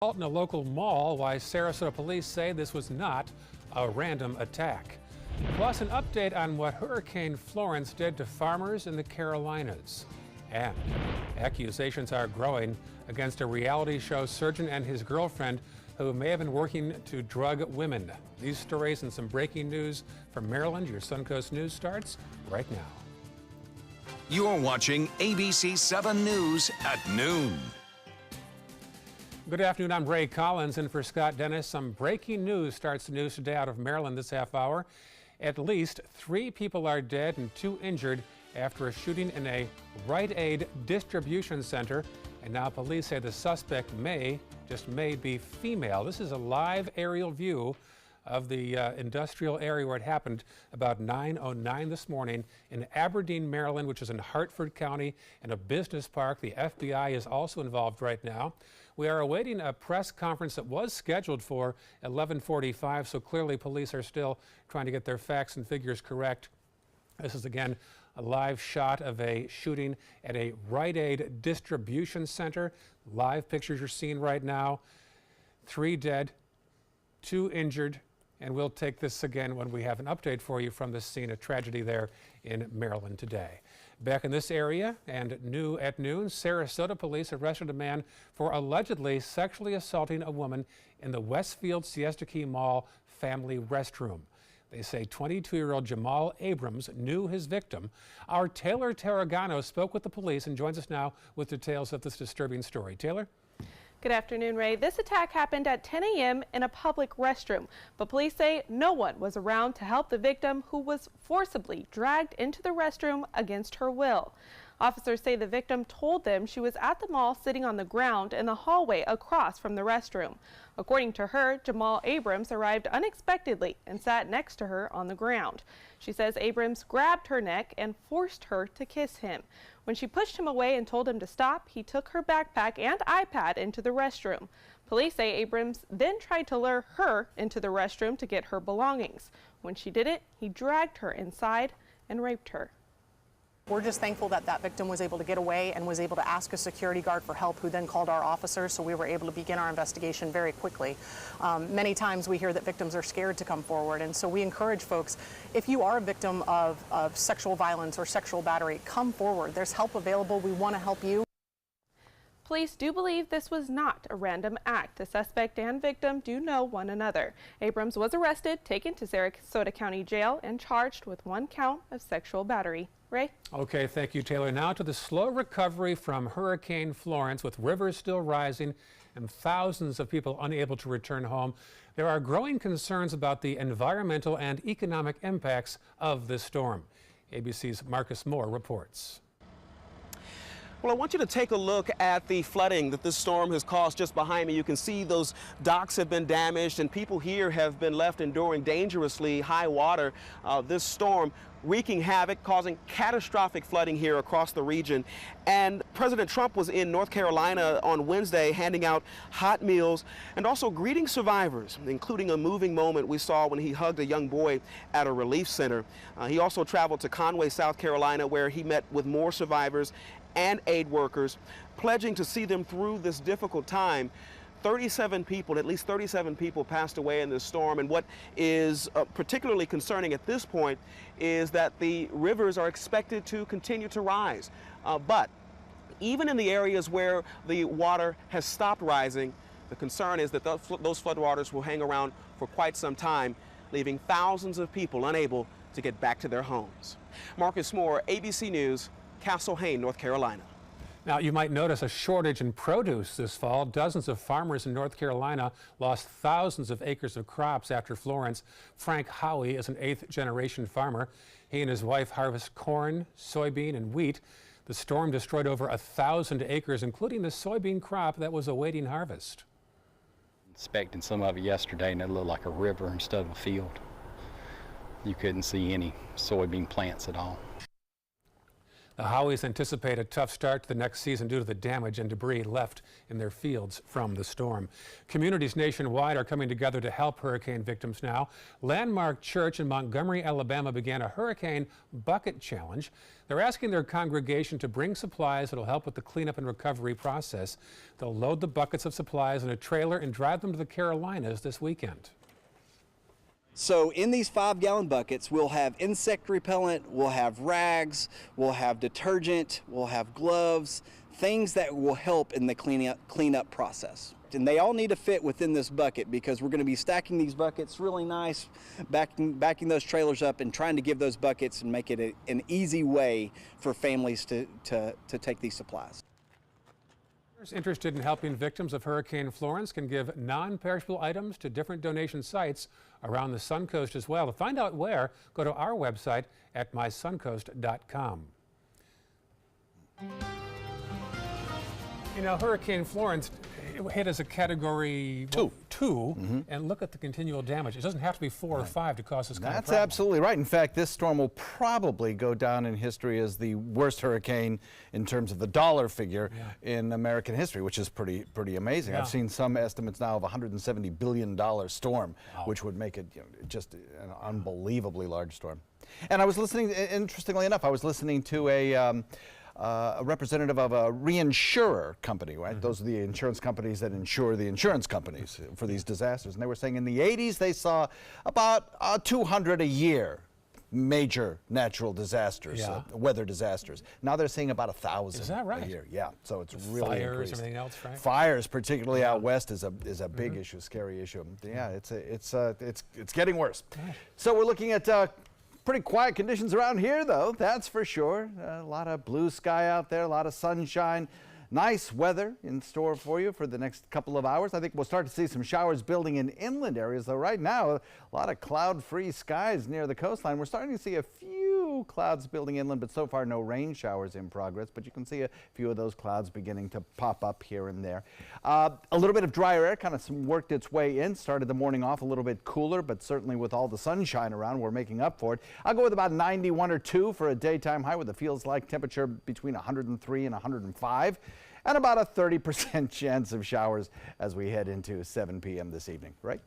In a local mall, why Sarasota police say this was not a random attack. Plus, an update on what Hurricane Florence did to farmers in the Carolinas. And accusations are growing against a reality show surgeon and his girlfriend who may have been working to drug women. These stories and some breaking news from Maryland. Your Suncoast News starts right now. You're watching ABC 7 News at noon. Good afternoon, I'm Ray Collins in for Scott Dennis. Some breaking news starts the news today out of Maryland this half hour. At least 3 people are dead and 2 injured after a shooting in a Rite Aid distribution center. And now police say the suspect may be female. This is a live aerial view of the industrial area where it happened about 9:09 this morning in Aberdeen, Maryland, which is in Hartford County, and a business park. The FBI is also involved right now. We are awaiting a press conference that was scheduled for 11:45, so clearly police are still trying to get their facts and figures correct. This is again a live shot of a shooting at a Rite Aid distribution center. Live pictures you're seeing right now. 3 dead, 2 injured. And we'll take this again when we have an update for you from the scene of tragedy there in Maryland today. Back in this area and new at noon, Sarasota police arrested a man for allegedly sexually assaulting a woman in the Westfield Siesta Key Mall family restroom. They say 22-year-old Jamal Abrams knew his victim. Our Taylor Tarragano spoke with the police and joins us now with details of this disturbing story. Taylor? Good afternoon, Ray. This attack happened at 10 a.m. in a public restroom, but police say no one was around to help the victim, who was forcibly dragged into the restroom against her will. Officers say the victim told them she was at the mall sitting on the ground in the hallway across from the restroom. According to her, Jamal Abrams arrived unexpectedly and sat next to her on the ground. She says Abrams grabbed her neck and forced her to kiss him. When she pushed him away and told him to stop, he took her backpack and iPad into the restroom. Police say Abrams then tried to lure her into the restroom to get her belongings. When she didn't, he dragged her inside and raped her. We're just thankful that that victim was able to get away and was able to ask a security guard for help, who then called our officers, so we were able to begin our investigation very quickly. Many times we hear that victims are scared to come forward, and so we encourage folks, if you are a victim of sexual violence or sexual battery, come forward. There's help available. We want to help you. Police do believe this was not a random act. The suspect and victim do know one another. Abrams was arrested, taken to Sarasota County Jail, and charged with 1 count of sexual battery. Ray? Okay, thank you, Taylor. Now to the slow recovery from Hurricane Florence, with rivers still rising and thousands of people unable to return home. There are growing concerns about the environmental and economic impacts of this storm. ABC's Marcus Moore reports. Well, I want you to take a look at the flooding that this storm has caused just behind me. You can see those docks have been damaged and people here have been left enduring dangerously high water. This storm wreaking havoc, causing catastrophic flooding here across the region. And President Trump was in North Carolina on Wednesday handing out hot meals and also greeting survivors, including a moving moment we saw when he hugged a young boy at a relief center. He also traveled to Conway, South Carolina, where he met with more survivors and aid workers, pledging to see them through this difficult time. 37 people, at least 37 people passed away in this storm, and what is particularly concerning at this point is that the rivers are expected to continue to rise. But even in the areas where the water has stopped rising, the concern is that those floodwaters will hang around for quite some time, leaving thousands of people unable to get back to their homes. Marcus Moore, ABC News, Castle Hayne, North Carolina. Now, you might notice a shortage in produce this fall. Dozens of farmers in North Carolina lost thousands of acres of crops after Florence. Frank Howie is an 8th-generation farmer. He and his wife harvest corn, soybean, and wheat. The storm destroyed over 1,000 acres, including the soybean crop that was awaiting harvest. Inspecting some of it yesterday, and it looked like a river instead of a field. You couldn't see any soybean plants at all. The Howies anticipate a tough start to the next season due to the damage and debris left in their fields from the storm. Communities nationwide are coming together to help hurricane victims now. Landmark Church in Montgomery, Alabama began a hurricane bucket challenge. They're asking their congregation to bring supplies that will help with the cleanup and recovery process. They'll load the buckets of supplies in a trailer and drive them to the Carolinas this weekend. So in these 5-gallon buckets, we'll have insect repellent, we'll have rags, we'll have detergent, we'll have gloves, things that will help in the cleanup process. And they all need to fit within this bucket because we're going to be stacking these buckets really nice, backing those trailers up and trying to give those buckets and make it an easy way for families to take these supplies. Those interested in helping victims of Hurricane Florence can give non-perishable items to different donation sites around the Suncoast as well. To find out where, go to our website at mysuncoast.com. You know, Hurricane Florence hit as a Category 2, and look at the continual damage. It doesn't have to be 4 or 5 to cause this kind of problem. That's absolutely right. In fact, this storm will probably go down in history as the worst hurricane in terms of the dollar figure in American history, which is pretty amazing. I've seen some estimates now of $170 billion storm, which would make it just an unbelievably large storm. And I was listening, interestingly enough, I was listening to a representative of a reinsurer company, right? Those are the insurance companies that insure the insurance companies for these disasters. And they were saying in the 80s they saw about 200 a year major natural disasters, weather disasters. Now they're seeing about 1,000 Is that right? a year. Yeah, so it's really Fires, increased. everything else, right? Fires, particularly out west, is a big issue, scary issue. Yeah, it's getting worse. So we're looking at pretty quiet conditions around here, though, that's for sure. A lot of blue sky out there, a lot of sunshine. Nice weather in store for you for the next couple of hours. I think we'll start to see some showers building in inland areas, though right now, a lot of cloud-free skies near the coastline. We're starting to see a few clouds building inland, but so far no rain showers in progress. But you can see a few of those clouds beginning to pop up here and there. A little bit of drier air kind of worked its way in, started the morning off a little bit cooler, but certainly with all the sunshine around, we're making up for it. I'll go with about 91 or 2 for a daytime high with a feels-like temperature between 103 and 105. And about a 30% chance of showers as we head into 7 p.m. this evening, right?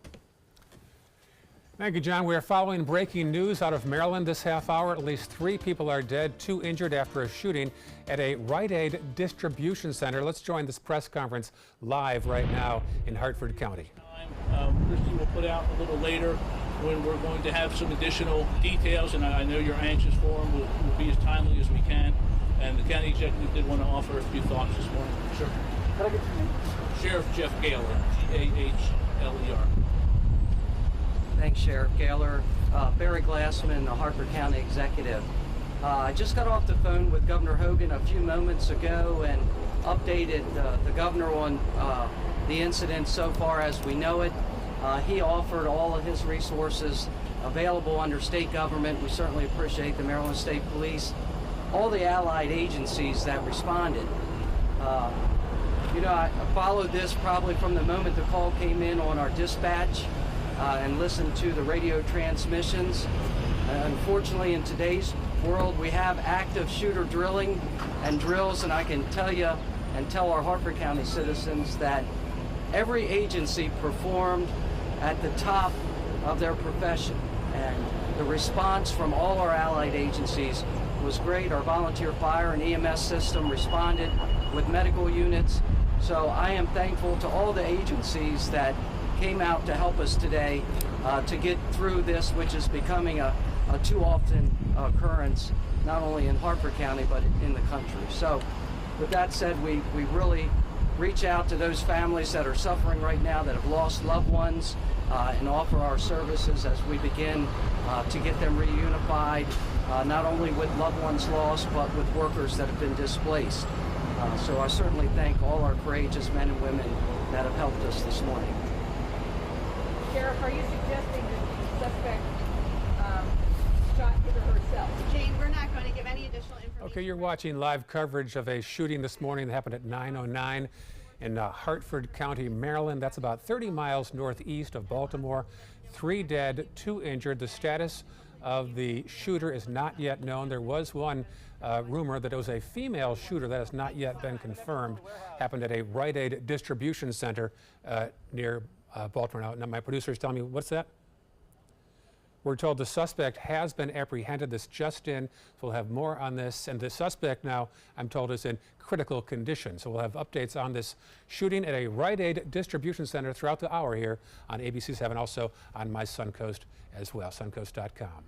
Thank you, John. We are following breaking news out of Maryland this half hour. At least 3 people are dead, 2 injured after a shooting at a Rite Aid distribution center. Let's join this press conference live right now in Hartford County. Christy will put out a little later when we're going to have some additional details, and I know you're anxious for them. We'll be as timely as we can. And the county executive did want to offer a few thoughts this morning. Sure. Could I get your name? Sheriff Jeff Gaylor, G-A-H-L-E-R. Thanks, Sheriff Gaylor. Barry Glassman, the Hartford County executive. I just got off the phone with Governor Hogan a few moments ago and updated the governor on the incident so far as we know it. He offered all of his resources available under state government. We certainly appreciate the Maryland State Police, all the allied agencies that responded. I followed this probably from the moment the call came in on our dispatch and listened to the radio transmissions. Unfortunately, in today's world, we have active shooter drilling and drills, and I can tell you and tell our Hartford County citizens that every agency performed at the top of their profession, and the response from all our allied agencies was great. Our volunteer fire and EMS system responded with medical units. So I am thankful to all the agencies that came out to help us today to get through this, which is becoming a too often occurrence, not only in Hartford County, but in the country. So with that said, we really reach out to those families that are suffering right now, that have lost loved ones, and offer our services as we begin to get them reunified, not only with loved ones lost, but with workers that have been displaced. So I certainly thank all our courageous men and women that have helped us this morning. Sheriff, are you suggesting that the suspect shot him or herself? Jane, we're not going to give any additional information. Okay, you're watching live coverage of a shooting this morning that happened at 9:09 in Hartford County, Maryland. That's about 30 miles northeast of Baltimore. 3 dead, 2 injured. The status of the shooter is not yet known. There was one rumor that it was a female shooter that has not yet been confirmed. Happened at a Rite Aid distribution center near Baltimore. Now my producer is telling me, what's that? We're told the suspect has been apprehended. This just in, so we'll have more on this. And the suspect now, I'm told, is in critical condition. So we'll have updates on this shooting at a Rite Aid distribution center throughout the hour here on ABC7, also on my Suncoast as well, suncoast.com.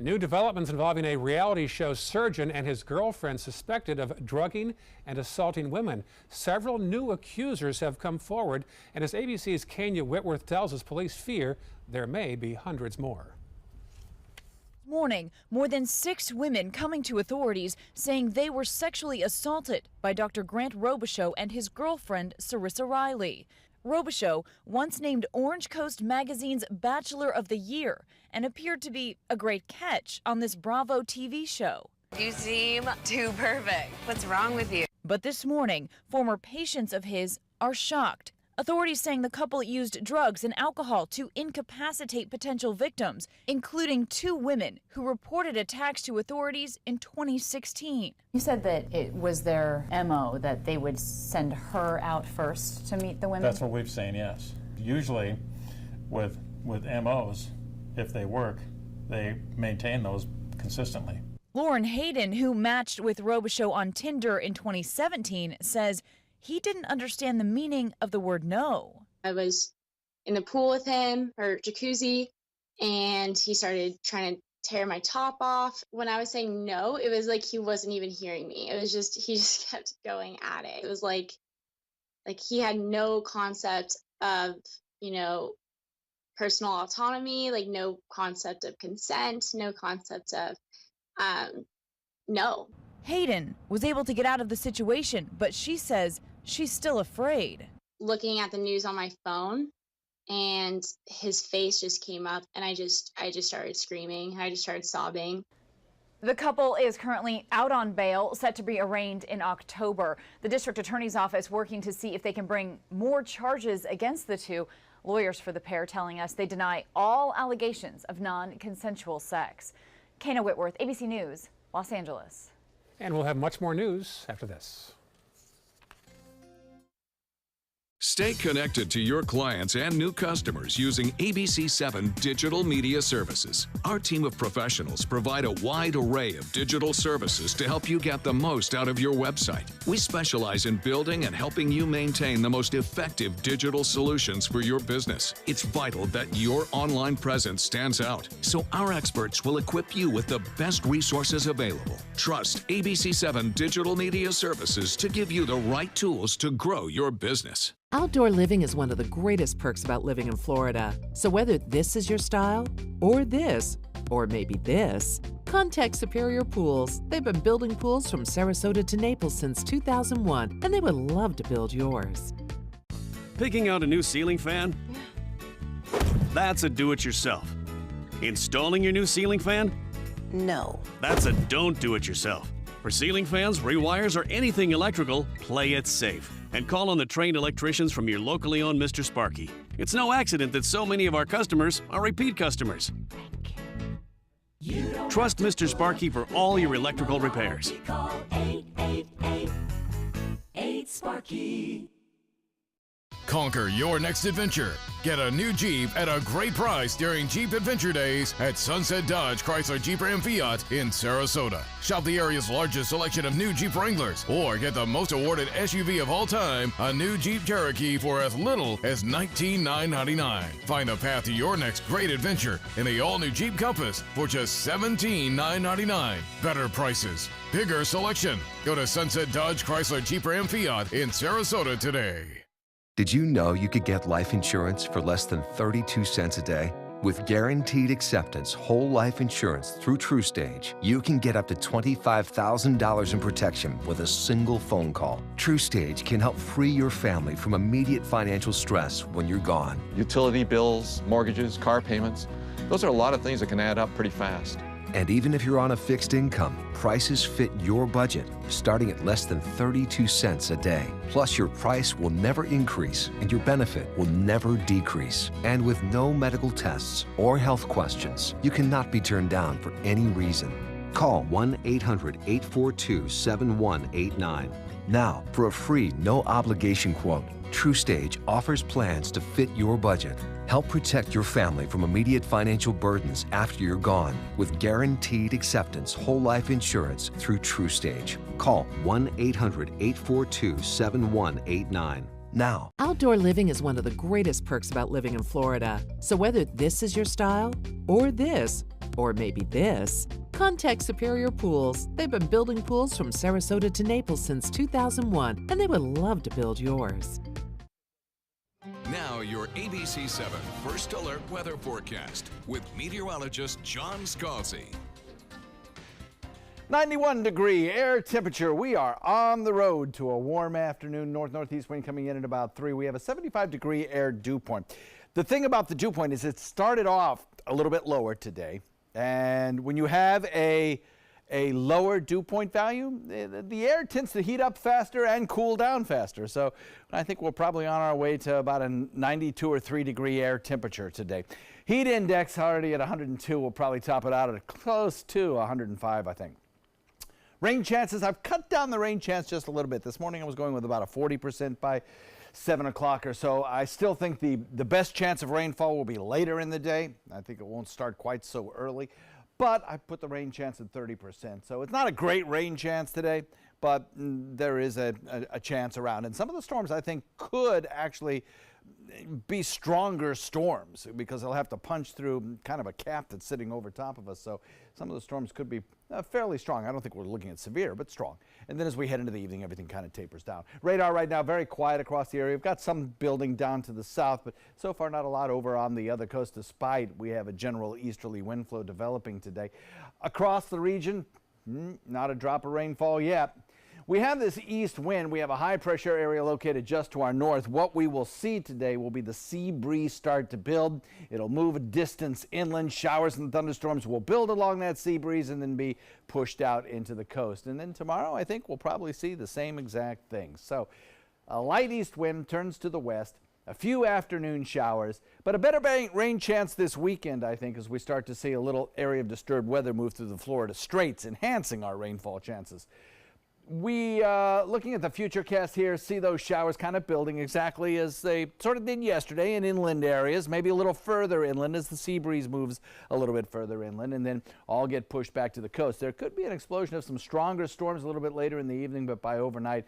New developments involving a reality show surgeon and his girlfriend suspected of drugging and assaulting women. Several new accusers have come forward, and as ABC's Kenya Whitworth tells us, police fear there may be hundreds more. Morning, more than 6 women coming to authorities saying they were sexually assaulted by Dr. Grant Robichaux and his girlfriend, Sarissa Riley. Robichaux, once named Orange Coast Magazine's Bachelor of the Year, and appeared to be a great catch on this Bravo TV show. You seem too perfect. What's wrong with you? But this morning, former patients of his are shocked. Authorities saying the couple used drugs and alcohol to incapacitate potential victims, including 2 women who reported attacks to authorities in 2016. You said that it was their MO that they would send her out first to meet the women? That's what we've seen, yes. Usually with MOs, if they work, they maintain those consistently. Lauren Hayden, who matched with Robichaux on Tinder in 2017, says he didn't understand the meaning of the word no. I was in the pool with him, or jacuzzi, and he started trying to tear my top off. When I was saying no, it was like he wasn't even hearing me. It was just, he just kept going at it. It was like he had no concept of, you know, personal autonomy, like no concept of consent, no concept of no. Hayden was able to get out of the situation, but she says she's still afraid. Looking at the news on my phone, and his face just came up, and I just started screaming. I just started sobbing. The couple is currently out on bail, set to be arraigned in October. The district attorney's office working to see if they can bring more charges against the 2. Lawyers for the pair telling us they deny all allegations of non-consensual sex. Kenya Whitworth, ABC News, Los Angeles. And we'll have much more news after this. Stay connected to your clients and new customers using ABC7 Digital Media Services. Our team of professionals provide a wide array of digital services to help you get the most out of your website. We specialize in building and helping you maintain the most effective digital solutions for your business. It's vital that your online presence stands out, so our experts will equip you with the best resources available. Trust ABC7 Digital Media Services to give you the right tools to grow your business. Outdoor living is one of the greatest perks about living in Florida. So whether this is your style, or this, or maybe this, contact Superior Pools. They've been building pools from Sarasota to Naples since 2001, and they would love to build yours. Picking out a new ceiling fan? That's a do-it-yourself. Installing your new ceiling fan? No. That's a don't do-it-yourself. For ceiling fans, rewires, or anything electrical, play it safe. And call on the trained electricians from your locally owned Mr. Sparky. It's no accident that so many of our customers are repeat customers. Trust Mr. Sparky for all your electrical repairs. Call 888-8-SPARKY. Conquer your next adventure. Get a new Jeep at a great price during Jeep Adventure Days at Sunset Dodge Chrysler Jeep Ram Fiat in Sarasota. Shop the area's largest selection of new Jeep Wranglers, or get the most awarded SUV of all time, a new Jeep Cherokee, for as little as $19,999. Find the path to your next great adventure in the all-new Jeep Compass for just $17,999. Better prices, bigger selection. Go to Sunset Dodge Chrysler Jeep Ram Fiat in Sarasota today. Did you know you could get life insurance for less than 32 cents a day? With guaranteed acceptance whole life insurance through TruStage, you can get up to $25,000 in protection with a single phone call. TruStage can help free your family from immediate financial stress when you're gone. Utility bills, mortgages, car payments, those are a lot of things that can add up pretty fast. And even if you're on a fixed income, prices fit your budget, starting at less than 32 cents a day. Plus, your price will never increase and your benefit will never decrease. And with no medical tests or health questions, you cannot be turned down for any reason. Call 1-800-842-7189 now for a free, no-obligation quote. TrueStage offers plans to fit your budget. Help protect your family from immediate financial burdens after you're gone with guaranteed acceptance whole life insurance through TrueStage. Call 1-800-842-7189 now. Outdoor living is one of the greatest perks about living in Florida. So whether this is your style, or this, or maybe this, contact Superior Pools. They've been building pools from Sarasota to Naples since 2001, and they would love to build yours. Now your ABC 7 First Alert weather forecast with meteorologist John Scalzi. 91-degree air temperature. We are on the road to a warm afternoon. North-northeast wind coming in at about 3. We have a 75-degree air dew point. The thing about the dew point is it started off a little bit lower today. And when you have a lower dew point value, the air tends to heat up faster and cool down faster. So I think we're probably on our way to about a 92 or 3 degree air temperature today. Heat index already at 102. We'll probably top it out at close to 105, I think. Rain chances, I've cut down the rain chance just a little bit. This morning I was going with about a 40% by 7 o'clock or so. I still think the best chance of rainfall will be later in the day. I think it won't start quite so early, but I put the rain chance at 30%. So it's not a great rain chance today, but there is a chance around. And some of the storms I think could actually be stronger storms because they'll have to punch through kind of a cap that's sitting over top of us. So some of the storms could be fairly strong. I don't think we're looking at severe, but strong. And then as we head into the evening, everything kind of tapers down. Radar right now, very quiet across the area. We've got some building down to the south, but so far not a lot over on the other coast, despite we have a general easterly wind flow developing today. Across the region, not a drop of rainfall yet. We have this east wind. We have a high pressure area located just to our north. What we will see today will be the sea breeze start to build. It'll move a distance inland. Showers and thunderstorms will build along that sea breeze and then be pushed out into the coast. And then tomorrow, I think we'll probably see the same exact thing. So a light east wind turns to the west, a few afternoon showers, but a better rain chance this weekend, I think, as we start to see a little area of disturbed weather move through the Florida Straits, enhancing our rainfall chances. We, looking at the futurecast here, see those showers kind of building exactly as they sort of did yesterday in inland areas, maybe a little further inland as the sea breeze moves a little bit further inland, and then all get pushed back to the coast. There could be an explosion of some stronger storms a little bit later in the evening, but by overnight,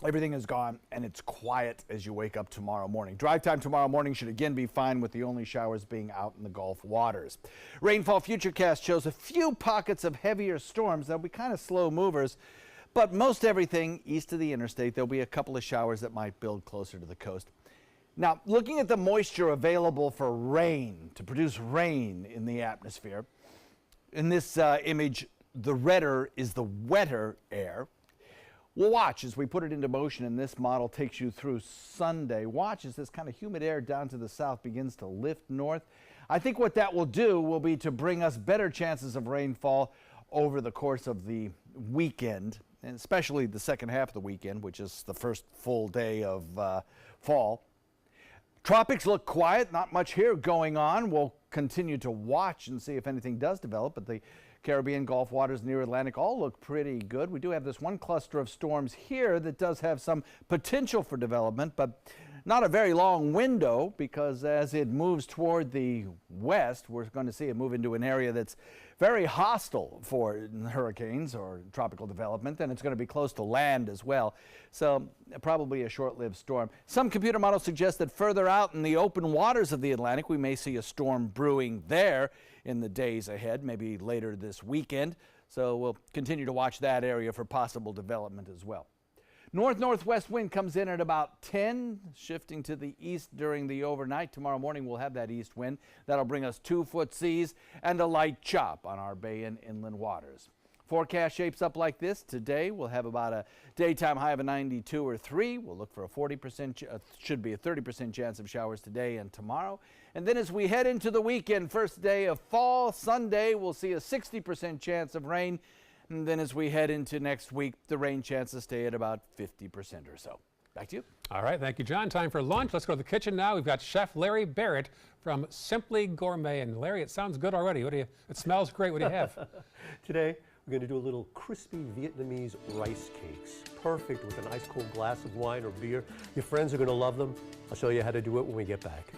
everything is gone and it's quiet as you wake up tomorrow morning. Drive time tomorrow morning should again be fine with the only showers being out in the Gulf waters. Rainfall futurecast shows a few pockets of heavier storms. They'll be kind of slow movers. But most everything east of the interstate, there'll be a couple of showers that might build closer to the coast. Now, looking at the moisture available for rain, to produce rain in the atmosphere, in this image, the redder is the wetter air. We'll watch as we put it into motion, and this model takes you through Sunday. Watch as this kind of humid air down to the south begins to lift north. I think what that will do will be to bring us better chances of rainfall over the course of the weekend, and especially the second half of the weekend, which is the first full day of fall. Tropics look quiet, not much here going on. We'll continue to watch and see if anything does develop, but the Caribbean, Gulf waters, near Atlantic all look pretty good. We do have this one cluster of storms here that does have some potential for development, but not a very long window, because as it moves toward the west, we're going to see it move into an area that's very hostile for hurricanes or tropical development, and it's going to be close to land as well. So probably a short-lived storm. Some computer models suggest that further out in the open waters of the Atlantic, we may see a storm brewing there in the days ahead, maybe later this weekend. So we'll continue to watch that area for possible development as well. North-northwest wind comes in at about 10, shifting to the east during the overnight. Tomorrow morning we'll have that east wind. That'll bring us 2-foot seas and a light chop on our bay and inland waters. Forecast shapes up like this. Today we'll have about a daytime high of a 92 or 3. We'll look for a 40%, should be a 30% chance of showers today and tomorrow. And then as we head into the weekend, first day of fall, Sunday, we'll see a 60% chance of rain. And then as we head into next week, the rain chances stay at about 50% or so. Back to you. All right, thank you, John. Time for lunch. Let's go to the kitchen now. We've got Chef Larry Barrett from Simply Gourmet. And Larry, it sounds good already. It smells great. What do you have? Today, we're going to do a little crispy Vietnamese rice cakes. Perfect with an ice cold glass of wine or beer. Your friends are going to love them. I'll show you how to do it when we get back.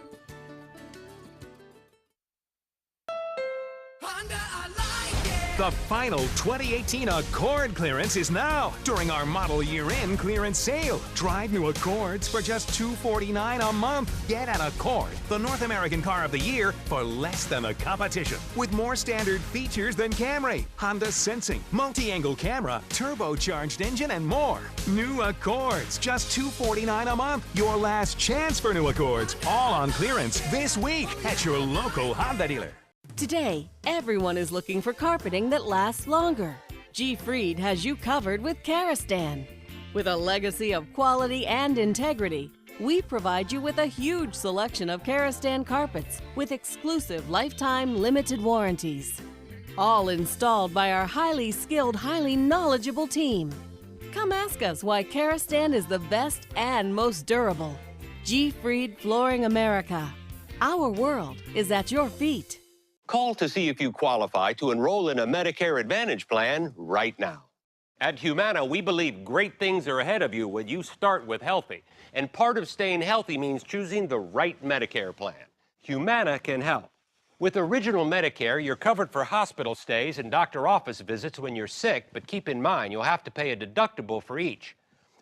The final 2018 Accord clearance is now during our model year-end clearance sale. Drive new Accords for just $249 a month. Get an Accord, the North American car of the year, for less than the competition. With more standard features than Camry, Honda Sensing, multi-angle camera, turbocharged engine, and more. New Accords, just $249 a month. Your last chance for new Accords. All on clearance this week at your local Honda dealer. Today, everyone is looking for carpeting that lasts longer. G. Fried has you covered with Karastan. With a legacy of quality and integrity, we provide you with a huge selection of Karastan carpets with exclusive lifetime limited warranties. All installed by our highly skilled, highly knowledgeable team. Come ask us why Karastan is the best and most durable. G. Fried Flooring America. Our world is at your feet. Call to see if you qualify to enroll in a Medicare Advantage plan right now. At Humana, we believe great things are ahead of you when you start with healthy. And part of staying healthy means choosing the right Medicare plan. Humana can help. With Original Medicare, you're covered for hospital stays and doctor office visits when you're sick, but keep in mind you'll have to pay a deductible for each.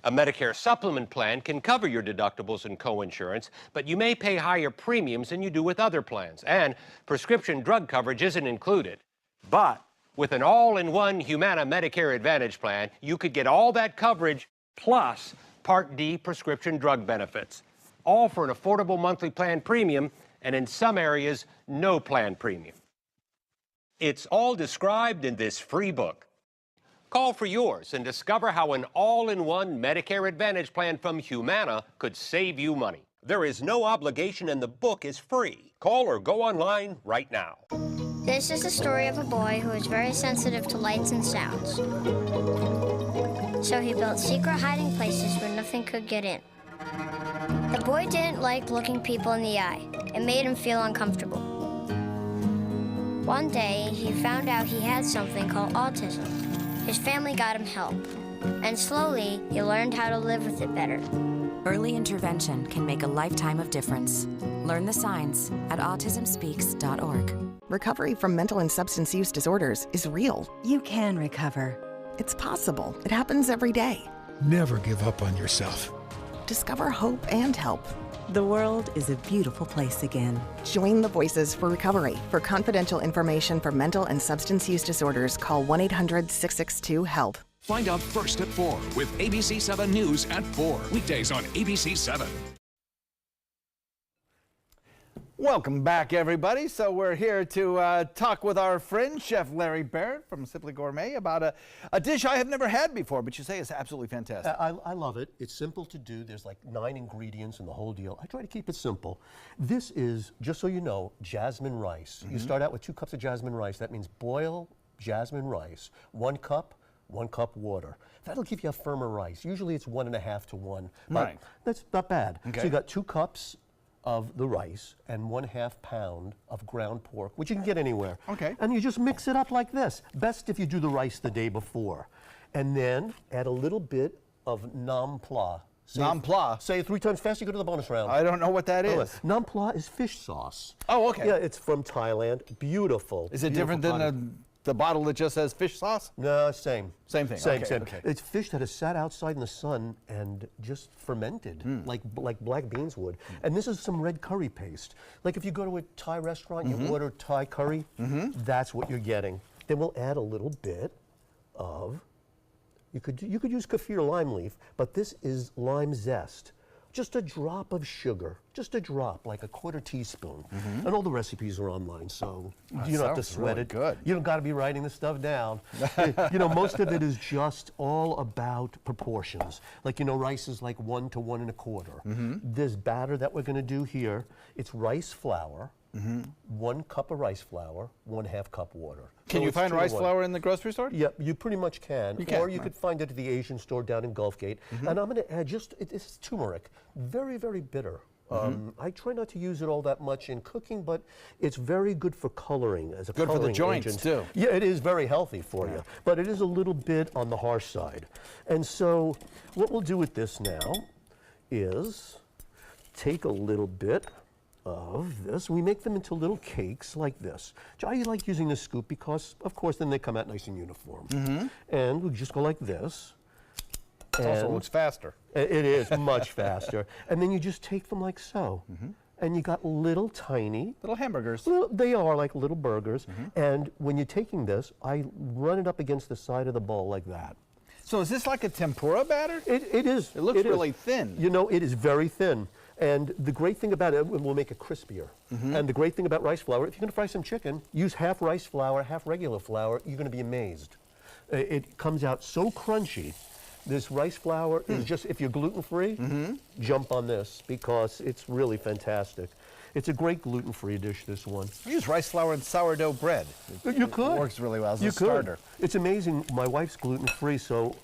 A Medicare supplement plan can cover your deductibles and coinsurance, but you may pay higher premiums than you do with other plans, and prescription drug coverage isn't included. But with an all-in-one Humana Medicare Advantage plan, you could get all that coverage plus Part D prescription drug benefits, all for an affordable monthly plan premium, and in some areas, no plan premium. It's all described in this free book. Call for yours and discover how an all-in-one Medicare Advantage plan from Humana could save you money. There is no obligation and the book is free. Call or go online right now. This is the story of a boy who is very sensitive to lights and sounds. So he built secret hiding places where nothing could get in. The boy didn't like looking people in the eye. It made him feel uncomfortable. One day, he found out he had something called autism. His family got him help, and slowly he learned how to live with it better. Early intervention can make a lifetime of difference. Learn the signs at autismspeaks.org. Recovery from mental and substance use disorders is real. You can recover. It's possible. It happens every day. Never give up on yourself. Discover hope and help. The world is a beautiful place again. Join the Voices for Recovery. For confidential information for mental and substance use disorders, call 1-800-662-HELP. Find out first at 4 with ABC 7 News at 4. Weekdays on ABC 7. Welcome back, everybody. So we're here to talk with our friend, Chef Larry Barrett from Simply Gourmet, about a dish I have never had before, but you say it's absolutely fantastic. I love it. It's simple to do. There's like 9 ingredients in the whole deal. I try to keep it simple. This is, just so you know, jasmine rice. You start out with 2 cups of jasmine rice. That means boil jasmine rice. 1 cup water. That'll give you a firmer rice. Usually it's 1.5 to 1. But right. That's not bad. Okay. So you got 2 cups of the rice and 1/2 pound of ground pork, which you can get anywhere. Okay. And you just mix it up like this. Best if you do the rice the day before. And then add a little bit of nam pla. Nam pla? Say it 3 times fast, you go to the bonus round. I don't know what that is. Nam pla is fish sauce. Oh, okay. Yeah, it's from Thailand. Beautiful. Is it different than the bottle that just says fish sauce? No, same. Same thing. Same, okay, same. Okay. It's fish that has sat outside in the sun and just fermented, like black beans would. And this is some red curry paste. Like if you go to a Thai restaurant, you order Thai curry, that's what you're getting. Then we'll add a little bit of, you could use kaffir lime leaf, but this is lime zest. just a drop of sugar, just a drop, like a quarter teaspoon. And all the recipes are online, so you don't have to sweat really it. good. You don't got to be writing the stuff down. You know, most of it is just all about proportions. Like, you know, rice is like 1 to 1 1/4. This batter that we're going to do here, it's rice flour. 1 cup of rice flour, 1/2 cup water. Can you find rice flour in the grocery store? Yep, you pretty much can. You can, or you could find it at the Asian store down in Gulfgate. And I'm going to add it's turmeric. Very, very bitter. I try not to use it all that much in cooking, but it's very good for coloring as a Good for the coloring joints, agent. too. Yeah, it is very healthy for you, but it is a little bit on the harsh side. And so what we'll do with this now is take a little bit of this. We make them into little cakes like this. I like using this scoop because, of course, then they come out nice and uniform. And we just go like this. It also looks faster. It is much faster. And then you just take them like so. And you got little tiny... Little hamburgers. They are like little burgers. And when you're taking this, I run it up against the side of the bowl like that. So is this like a tempura batter? It is. It looks really thin. You know, it is very thin. And the great thing about it will make it crispier. And the great thing about rice flour, if you're going to fry some chicken, use half rice flour, half regular flour. You're going to be amazed. It comes out so crunchy. This rice flour is just, if you're gluten-free, jump on this because it's really fantastic. It's a great gluten-free dish, this one. I use rice flour and sourdough bread. You could. It works really well as a starter. It's amazing. My wife's gluten-free, so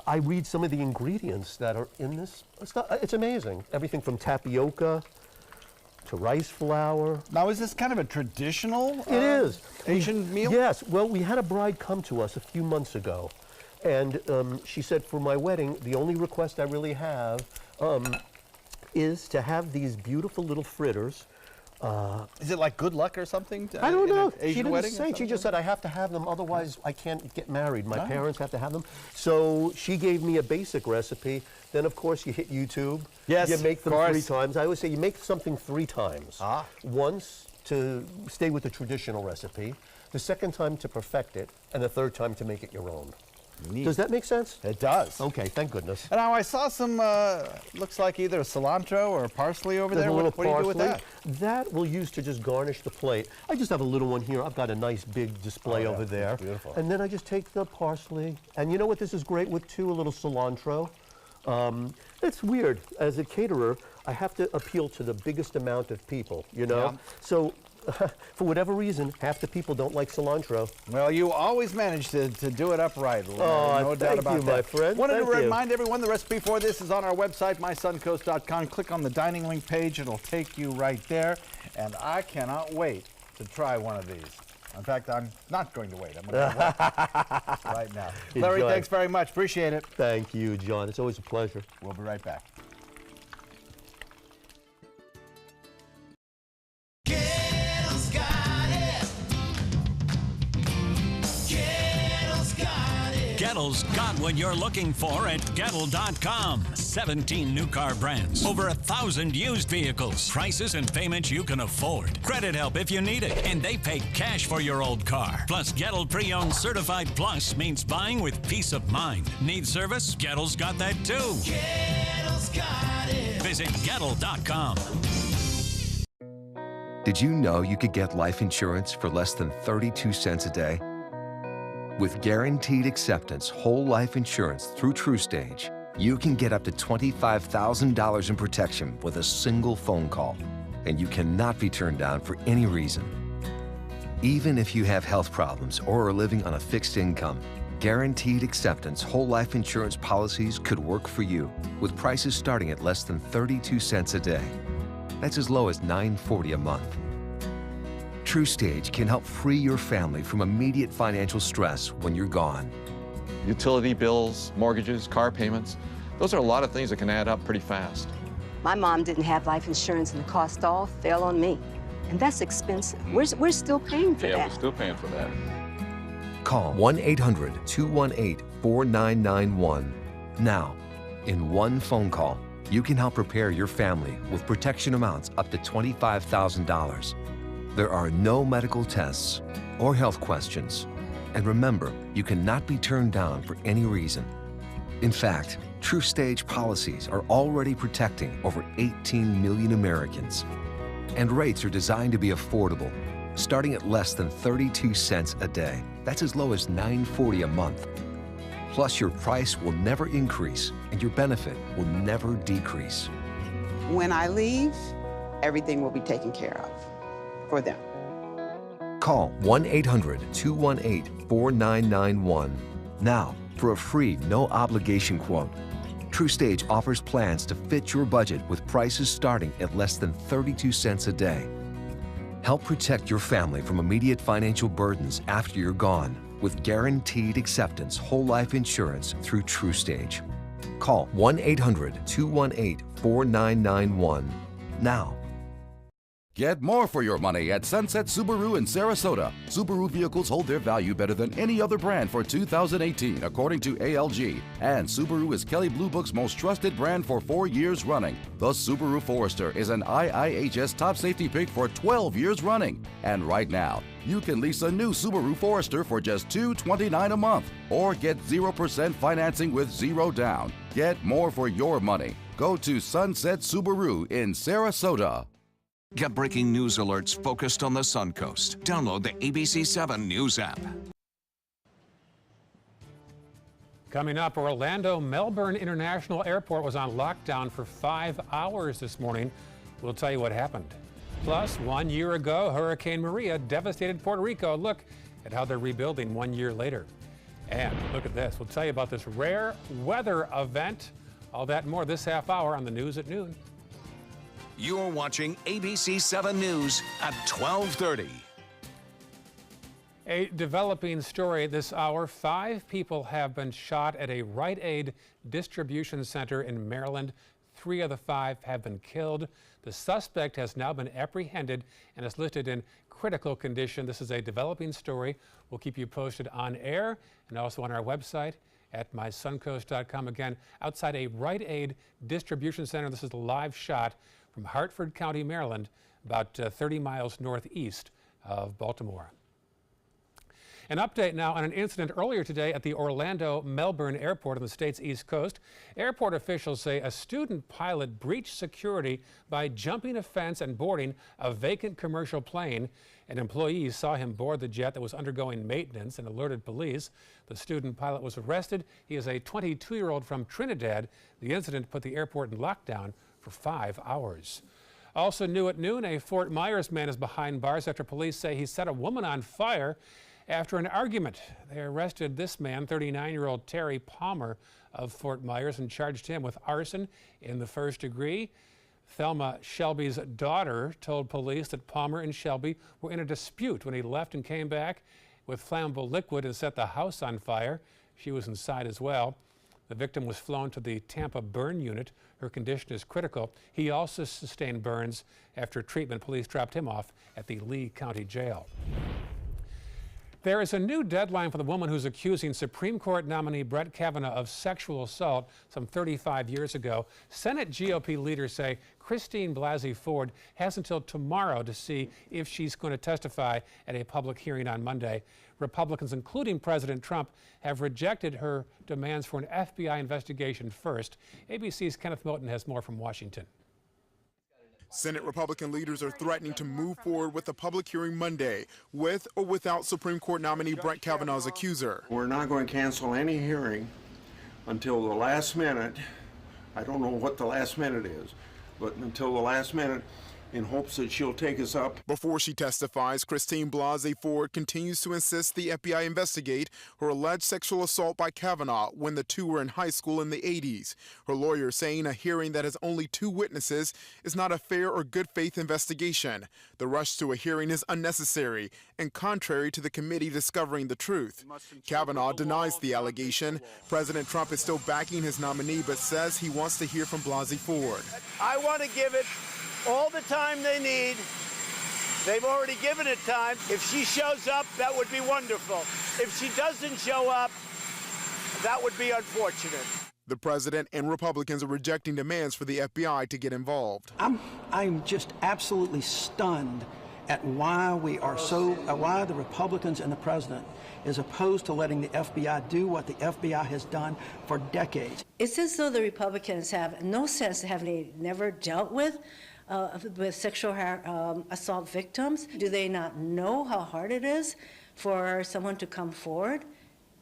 I read some of the ingredients that are in this. It's amazing. Everything from tapioca to rice flour. Now, is this kind of a traditional It is. Asian meal? Yes. Well, we had a bride come to us a few months ago, and she said, for my wedding, the only request I really have is to have these beautiful little fritters. Is it like good luck or something? I don't know. Asian She didn't wedding say. She just said, I have to have them, otherwise I can't get married. My parents have to have them. So she gave me a basic recipe. Then, of course, you hit YouTube. Yes, you make them of 3 course. times. I always say you make something 3 times. Once to stay with the traditional recipe, the second time to perfect it, and the third time to make it your own. Neat. Does that make sense? It does. Okay, thank goodness. And now I saw some, looks like either cilantro or parsley over There's there. a little What do you do with that? That we'll use to just garnish the plate. I just have a little one here. I've got a nice big display over there. Beautiful. And then I just take the parsley. And you know what this is great with too? A little cilantro. It's weird. As a caterer, I have to appeal to the biggest amount of people, you know? Yeah. So for whatever reason, half the people don't like cilantro. Well, you always manage to do it upright. Oh, no doubt about you, that. my friend. Wanted Thank to you. remind everyone the recipe for this is on our website, mysuncoast.com. Click on the dining link page. It'll take you right there. And I cannot wait to try one of these. In fact, I'm not going to wait. I'm going to wait right now. Larry, Enjoy. thanks very much. Appreciate it. Thank you, John. It's always a pleasure. We'll be right back. Gettle's got what you're looking for at Gettle.com. 17 new car brands, over 1,000 used vehicles, prices and payments you can afford. Credit help if you need it, and they pay cash for your old car. Plus, Gettle Pre-Owned Certified Plus means buying with peace of mind. Need service? Gettle's got that too. Gettle's got it. Visit Gettle.com. Did you know you could get life insurance for less than 32 cents a day? With Guaranteed Acceptance whole life insurance through TrueStage, you can get up to $25,000 in protection with a single phone call, and you cannot be turned down for any reason. Even if you have health problems or are living on a fixed income, Guaranteed Acceptance whole life insurance policies could work for you with prices starting at less than 32 cents a day. That's as low as $9.40 a month. TrueStage can help free your family from immediate financial stress when you're gone. Utility bills, mortgages, car payments, those are a lot of things that can add up pretty fast. My mom didn't have life insurance and the cost all fell on me. And that's expensive. We're still paying for that. Yeah, we're still paying for that. Call 1-800-218-4991. Now, in one phone call, you can help prepare your family with protection amounts up to $25,000. There are no medical tests or health questions. And remember, you cannot be turned down for any reason. In fact, TruStage policies are already protecting over 18 million Americans. And rates are designed to be affordable, starting at less than 32 cents a day. That's as low as $9.40 a month. Plus, your price will never increase and your benefit will never decrease. When I leave, everything will be taken care of for them. Call 1-800-218-4991 now for a free, no-obligation quote. TruStage offers plans to fit your budget with prices starting at less than 32 cents a day. Help protect your family from immediate financial burdens after you're gone with guaranteed acceptance whole life insurance through TruStage. Call 1-800-218-4991 now. Get more for your money at Sunset Subaru in Sarasota. Subaru vehicles hold their value better than any other brand for 2018, according to ALG. And Subaru is Kelley Blue Book's most trusted brand for 4 years running. The Subaru Forester is an IIHS top safety pick for 12 years running. And right now, you can lease a new Subaru Forester for just $229 a month or get 0% financing with zero down. Get more for your money. Go to Sunset Subaru in Sarasota. Get breaking news alerts focused on the Suncoast. Download the ABC7 News app. Coming up, Orlando Melbourne International Airport was on lockdown for 5 hours this morning. We'll tell you what happened. Plus, 1 year ago, Hurricane Maria devastated Puerto Rico. Look at how they're rebuilding 1 year later. And look at this. We'll tell you about this rare weather event. All that and more this half hour on the News at Noon. You're watching ABC7 News at 12:30. A developing story this hour. 5 people have been shot at a Rite Aid distribution center in Maryland. 3 of the 5 have been killed. The suspect has now been apprehended and is listed in critical condition. This is a developing story. We'll keep you posted on air and also on our website at mysuncoast.com. Again, outside a Rite Aid distribution center. This is a live shot from Hartford County, Maryland, about 30 miles northeast of Baltimore. An update now on an incident earlier today at the Orlando Melbourne Airport on the state's east coast. Airport officials say a student pilot breached security by jumping a fence and boarding a vacant commercial plane. And employees saw him board the jet that was undergoing maintenance and alerted police. The student pilot was arrested. He is a 22-year-old from Trinidad. The incident put the airport in lockdown for 5 hours. Also new at noon, a Fort Myers man is behind bars after police say he set a woman on fire after an argument. They arrested this man, 39-year-old Terry Palmer of Fort Myers, and charged him with arson in the first degree. Thelma Shelby's daughter told police that Palmer and Shelby were in a dispute when he left and came back with flammable liquid and set the house on fire. She was inside as well. The victim was flown to the Tampa burn unit. Her condition is critical. He also sustained burns. After treatment, police dropped him off at the Lee County Jail. There is a new deadline for the woman who's accusing Supreme Court nominee Brett Kavanaugh of sexual assault some 35 years ago. Senate GOP leaders say Christine Blasey Ford has until tomorrow to see if she's going to testify at a public hearing on Monday. Republicans, including President Trump, have rejected her demands for an FBI investigation first. ABC's Kenneth Moten has more from Washington. Senate Republican leaders are threatening to move forward with a public hearing Monday, with or without Supreme Court nominee Brett Kavanaugh's accuser. We're not going to cancel any hearing until the last minute. I don't know what the last minute is, but until the last minute, in hopes that she'll take us up. Before she testifies, Christine Blasey Ford continues to insist the FBI investigate her alleged sexual assault by Kavanaugh when the two were in high school in the 80s. Her lawyer saying a hearing that has only 2 witnesses is not a fair or good faith investigation. The rush to a hearing is unnecessary and contrary to the committee discovering the truth. Kavanaugh denies the allegation. President Trump is still backing his nominee but says he wants to hear from Blasey Ford. I want to give it all the time they need. They've already given it time. If she shows up, that would be wonderful. If she doesn't show up, that would be unfortunate. The president and Republicans are rejecting demands for the FBI to get involved. I'm just absolutely stunned at why why the Republicans and the president is opposed to letting the FBI do what the FBI has done for decades. It's as though the Republicans have no sense, have they never dealt with sexual assault victims? Do they not know how hard it is for someone to come forward?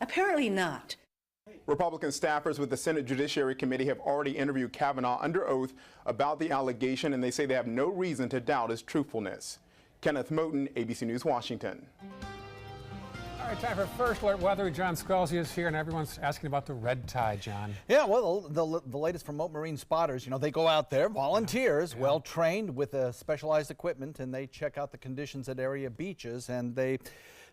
Apparently not. Republican staffers with the Senate Judiciary Committee have already interviewed Kavanaugh under oath about the allegation, and they say they have no reason to doubt his truthfulness. Kenneth Moten, ABC News, Washington. All right, time for First Alert Weather. John Scalzi is here, and everyone's asking about the red tide, John. Yeah, well, the latest from Mote Marine Spotters, you know, they go out there, volunteers, well-trained with specialized equipment, and they check out the conditions at area beaches, and they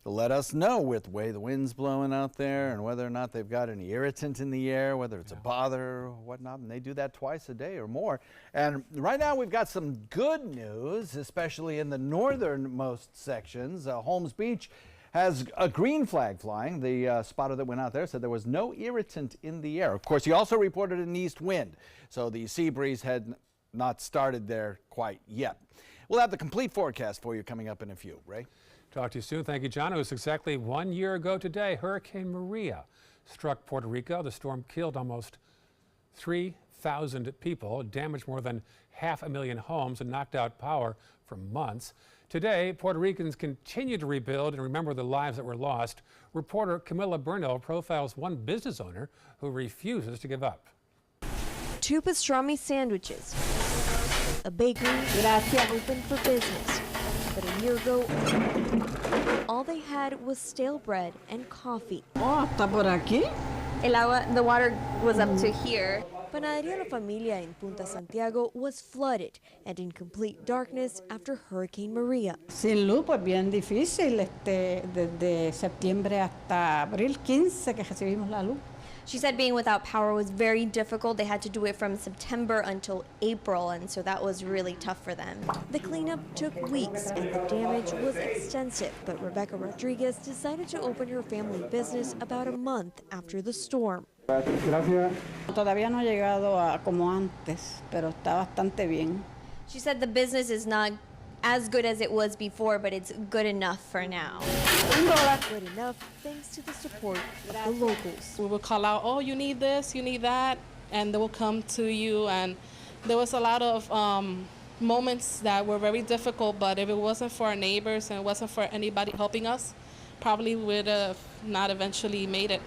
let us know with the way the wind's blowing out there and whether or not they've got any irritant in the air, whether it's a bother or whatnot, and they do that twice a day or more. And right now we've got some good news, especially in the northernmost sections. Holmes Beach has a green flag flying. The spotter that went out there said there was no irritant in the air. Of course, he also reported an east wind, so the sea breeze had not started there quite yet. We'll have the complete forecast for you coming up in a few. Ray? Talk to you soon. Thank you, John. It was exactly 1 year ago today, Hurricane Maria struck Puerto Rico. The storm killed almost 3,000 people, damaged more than 500,000 homes, and knocked out power for months. Today, Puerto Ricans continue to rebuild and remember the lives that were lost. Reporter Camila Burnell profiles one business owner who refuses to give up. 2 pastrami sandwiches, a bakery open for business. But a year ago, all they had was stale bread and coffee. Oh, ¿está por aquí? The water was up to here. Panadería La Familia in Punta Santiago was flooded and in complete darkness after Hurricane Maria. Sin luz, pues bien difícil, desde septiembre hasta abril 15 que recibimos la luz. She said being without power was very difficult. They had to do it from September until April, and so that was really tough for them. The cleanup took weeks, and the damage was extensive, but Rebecca Rodriguez decided to open her family business about a month after the storm. Gracias. Todavía no ha llegado a como antes, pero está bastante bien. She said the business is not as good as it was before, but it's good enough for now. Good enough thanks to the support of the locals. We will call out, oh, you need this, you need that, and they will come to you. And there was a lot of moments that were very difficult, but if it wasn't for our neighbors and it wasn't for anybody helping us, probably would have not eventually made it.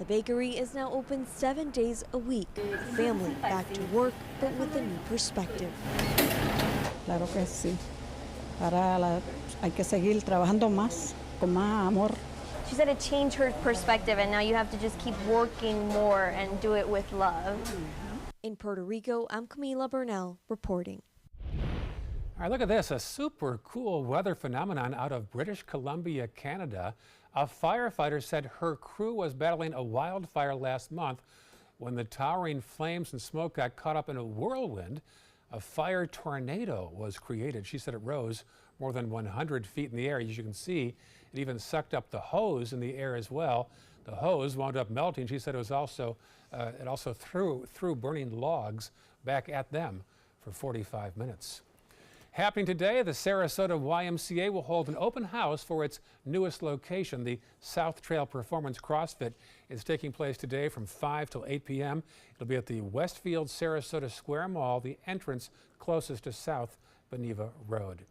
The bakery is now open 7 days a week. The family back to work, but with a new perspective. Claro que sí. Hay que seguir trabajando más, con más amor. She said it changed her perspective, and now you have to just keep working more and do it with love. In Puerto Rico, I'm Camila Burnell reporting. All right, look at this, a super cool weather phenomenon out of British Columbia, Canada. A firefighter said her crew was battling a wildfire last month when the towering flames and smoke got caught up in a whirlwind. A fire tornado was created. She said it rose more than 100 feet in the air. As you can see, it even sucked up the hose in the air as well. The hose wound up melting. She said it also threw burning logs back at them for 45 minutes. Happening today, the Sarasota YMCA will hold an open house for its newest location. The South Trail Performance CrossFit is taking place today from 5 till 8 p.m. It'll be at the Westfield Sarasota Square Mall, the entrance closest to South Beneva Road.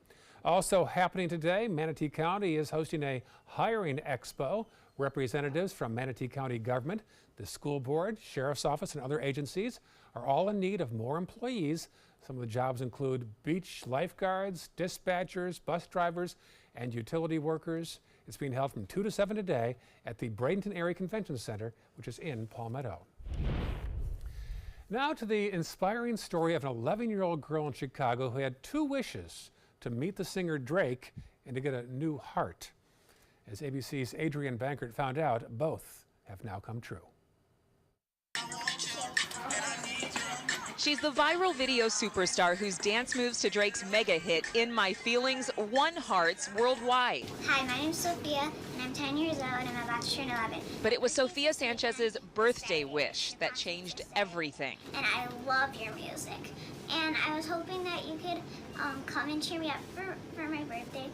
Also happening today, Manatee County is hosting a hiring expo. Representatives from Manatee County government, the school board, sheriff's office, and other agencies are all in need of more employees. Some of the jobs include beach lifeguards, dispatchers, bus drivers, and utility workers. It's being held from 2 to 7 today at the Bradenton Area Convention Center, which is in Palmetto. Now to the inspiring story of an 11-year-old girl in Chicago who had 2 wishes: to meet the singer Drake and to get a new heart. As ABC's Adrienne Bankert found out, both have now come true. She's the viral video superstar whose dance moves to Drake's mega hit, In My Feelings, won hearts worldwide. Hi, my name's Sophia, and I'm 10 years old, and I'm about to turn 11. But it was Sophia Sanchez's birthday wish that changed everything. And I love your music. And I was hoping that you could come and cheer me up for my birthday.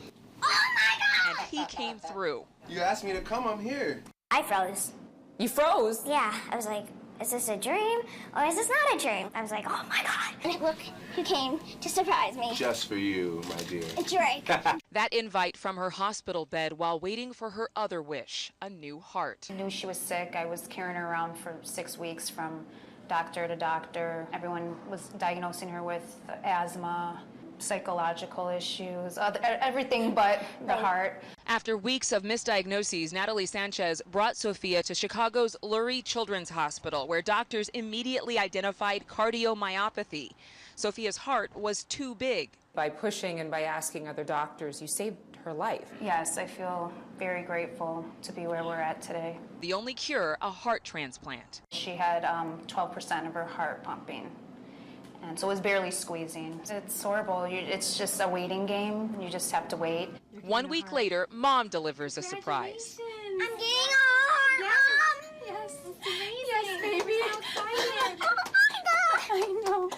Oh my God! And he came through. You asked me to come, I'm here. I froze. You froze? Yeah, I was like, is this a dream or is this not a dream? I was like, oh my God. And look who came to surprise me. Just for you, my dear. Drake. That invite from her hospital bed while waiting for her other wish, a new heart. I knew she was sick. I was carrying her around for 6 weeks from doctor to doctor. Everyone was diagnosing her with asthma, psychological issues, everything but the heart. After weeks of misdiagnoses, Natalie Sanchez brought Sophia to Chicago's Lurie Children's Hospital, where doctors immediately identified cardiomyopathy. Sophia's heart was too big. By pushing and by asking other doctors, you saved her life. Yes, I feel very grateful to be where we're at today. The only cure, a heart transplant. She had 12% of her heart pumping, and so it was barely squeezing. It's horrible. It's just a waiting game. You just have to wait. 1 week later, Mom delivers a surprise. I'm getting a heart, Mom! Yes, it's amazing. Yes, baby. I'm so excited. Oh my God! I know.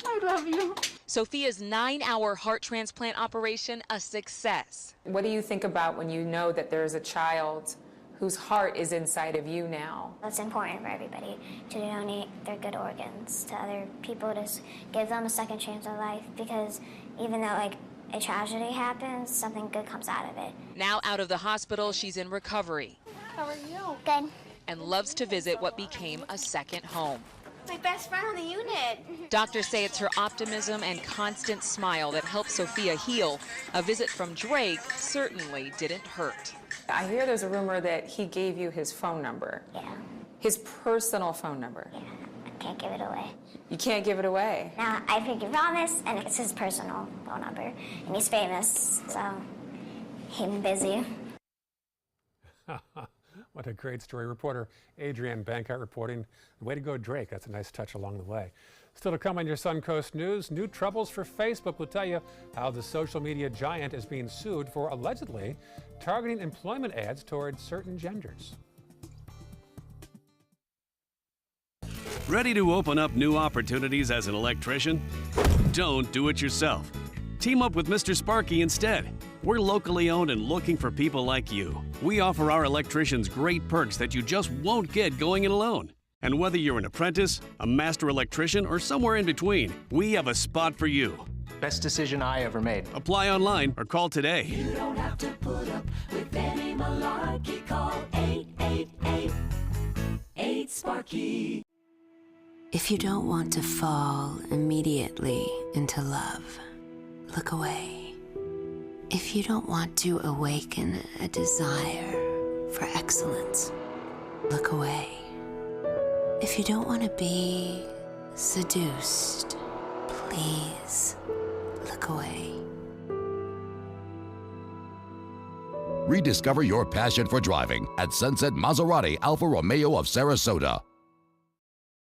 I love you. Sophia's 9-hour heart transplant operation, a success. What do you think about when you know that there's a child whose heart is inside of you now? It's important for everybody to donate their good organs to other people, to give them a second chance of life, because even though like a tragedy happens, something good comes out of it. Now out of the hospital, she's in recovery. How are you? Good. And loves to visit what became a second home. My best friend on the unit. Doctors say it's her optimism and constant smile that helped Sophia heal. A visit from Drake certainly didn't hurt. I hear there's a rumor that he gave you his phone number. Yeah. His personal phone number. Yeah. I can't give it away. You can't give it away. Now, I pinky promise, and it's his personal phone number. And he's famous, so he's busy. What a great story. Reporter Adrienne Bankart reporting. Way to go, Drake. That's a nice touch along the way. Still to come on your Suncoast News, new troubles for Facebook. We'll tell you how the social media giant is being sued for allegedly targeting employment ads towards certain genders. Ready to open up new opportunities as an electrician? Don't do it yourself. Team up with Mr. Sparky instead. We're locally owned and looking for people like you. We offer our electricians great perks that you just won't get going it alone. And whether you're an apprentice, a master electrician, or somewhere in between, we have a spot for you. Best decision I ever made. Apply online or call today. You don't have to put up with any malarkey. Call 888-8-SPARKY. If you don't want to fall immediately into love, look away. If you don't want to awaken a desire for excellence, look away. If you don't want to be seduced, please look away. Rediscover your passion for driving at Sunset Maserati Alfa Romeo of Sarasota.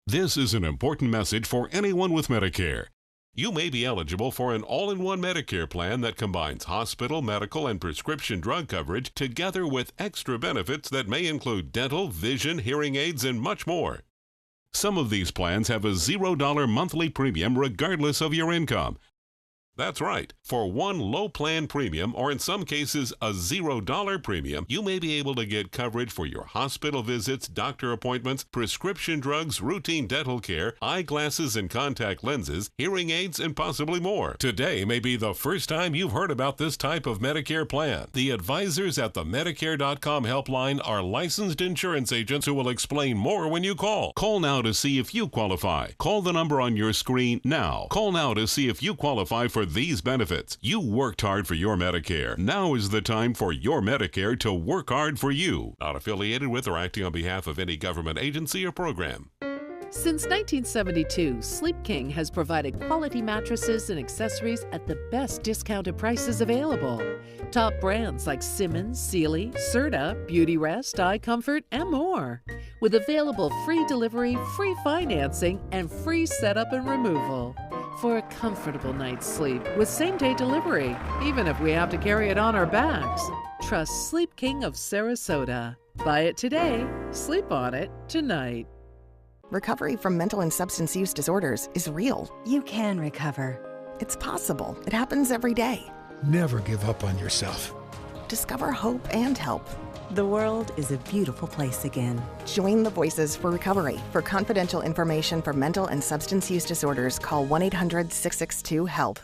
This is an important message for anyone with Medicare. You may be eligible for an all-in-one Medicare plan that combines hospital, medical, and prescription drug coverage together with extra benefits that may include dental, vision, hearing aids, and much more. Some of these plans have a $0 monthly premium regardless of your income. That's right. For one low plan premium, or in some cases a $0 premium, you may be able to get coverage for your hospital visits, doctor appointments, prescription drugs, routine dental care, eyeglasses and contact lenses, hearing aids, and possibly more. Today may be the first time you've heard about this type of Medicare plan. The advisors at the Medicare.com helpline are licensed insurance agents who will explain more when you call. Call now to see if you qualify. Call the number on your screen now. Call now to see if you qualify for these benefits. You worked hard for your Medicare. Now is the time for your Medicare to work hard for you. Not affiliated with or acting on behalf of any government agency or program. Since 1972, Sleep King has provided quality mattresses and accessories at the best discounted prices available. Top brands like Simmons, Sealy, Serta, Beautyrest, iComfort, and more. With available free delivery, free financing, and free setup and removal. For a comfortable night's sleep with same-day delivery, even if we have to carry it on our backs. Trust Sleep King of Sarasota. Buy it today, sleep on it tonight. Recovery from mental and substance use disorders is real. You can recover. It's possible. It happens every day. Never give up on yourself. Discover hope and help. The world is a beautiful place again. Join the Voices for Recovery. For confidential information for mental and substance use disorders, call 1-800-662-HELP.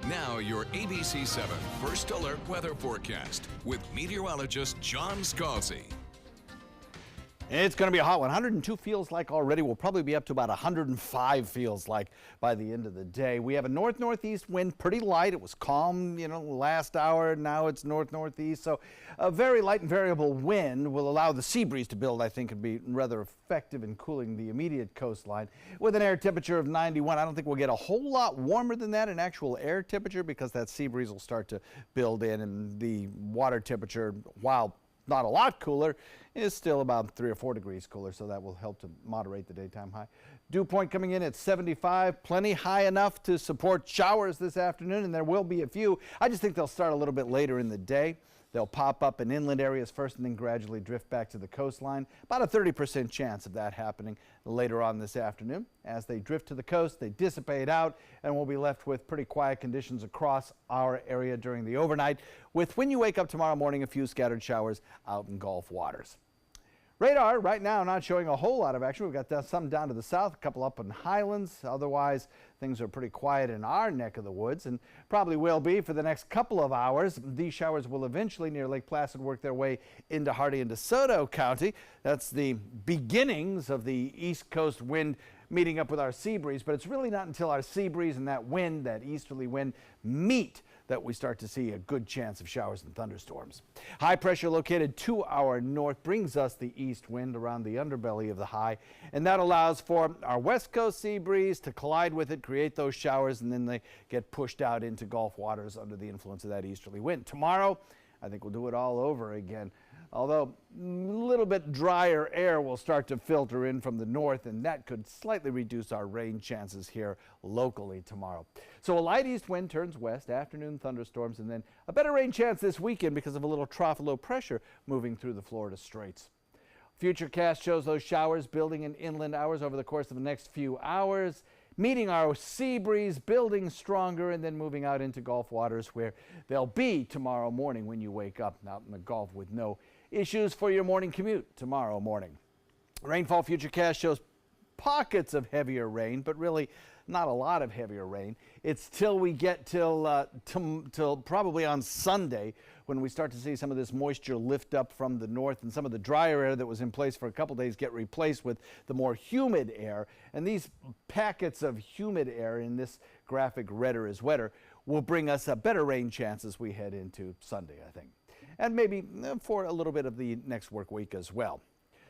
Now your ABC7 First Alert Weather Forecast with meteorologist John Scalzi. It's going to be a hot one. 102 feels like already. We'll probably be up to about 105 feels like by the end of the day. We have a north-northeast wind, pretty light. It was calm, last hour. Now it's north-northeast. So a very light and variable wind will allow the sea breeze to build, I think, and be rather effective in cooling the immediate coastline. With an air temperature of 91, I don't think we'll get a whole lot warmer than that in actual air temperature because that sea breeze will start to build in, and the water temperature, while not a lot cooler, is still about 3 or 4 degrees cooler, so that will help to moderate the daytime high. Dew point coming in at 75, plenty high enough to support showers this afternoon, and there will be a few. I just think they'll start a little bit later in the day. They'll pop up in inland areas first and then gradually drift back to the coastline. About a 30% chance of that happening later on this afternoon. As they drift to the coast, they dissipate out, and we'll be left with pretty quiet conditions across our area during the overnight, with, when you wake up tomorrow morning, a few scattered showers out in Gulf waters. Radar right now not showing a whole lot of action. We've got some down to the south, a couple up in Highlands. Otherwise, things are pretty quiet in our neck of the woods, and probably will be for the next couple of hours. These showers will eventually near Lake Placid work their way into Hardee and DeSoto County. That's the beginnings of the East Coast wind meeting up with our sea breeze, but it's really not until our sea breeze and that wind, that easterly wind, meet that we start to see a good chance of showers and thunderstorms. High pressure located to our north brings us the east wind around the underbelly of the high, and that allows for our west coast sea breeze to collide with it, create those showers, and then they get pushed out into Gulf waters under the influence of that easterly wind. Tomorrow, I think we'll do it all over again. Although a little bit drier air will start to filter in from the north, and that could slightly reduce our rain chances here locally tomorrow. So a light east wind turns west, afternoon thunderstorms, and then a better rain chance this weekend because of a little trough of low pressure moving through the Florida Straits. Futurecast shows those showers building in inland hours over the course of the next few hours, meeting our sea breeze, building stronger, and then moving out into Gulf waters where they'll be tomorrow morning when you wake up out in the Gulf with no issues for your morning commute tomorrow morning. Rainfall Futurecast shows pockets of heavier rain, but really not a lot of heavier rain. It's till we get till probably on Sunday when we start to see some of this moisture lift up from the north, and some of the drier air that was in place for a couple days get replaced with the more humid air. And these packets of humid air, in this graphic redder is wetter, will bring us a better rain chance as we head into Sunday, I think. And maybe for a little bit of the next work week as well.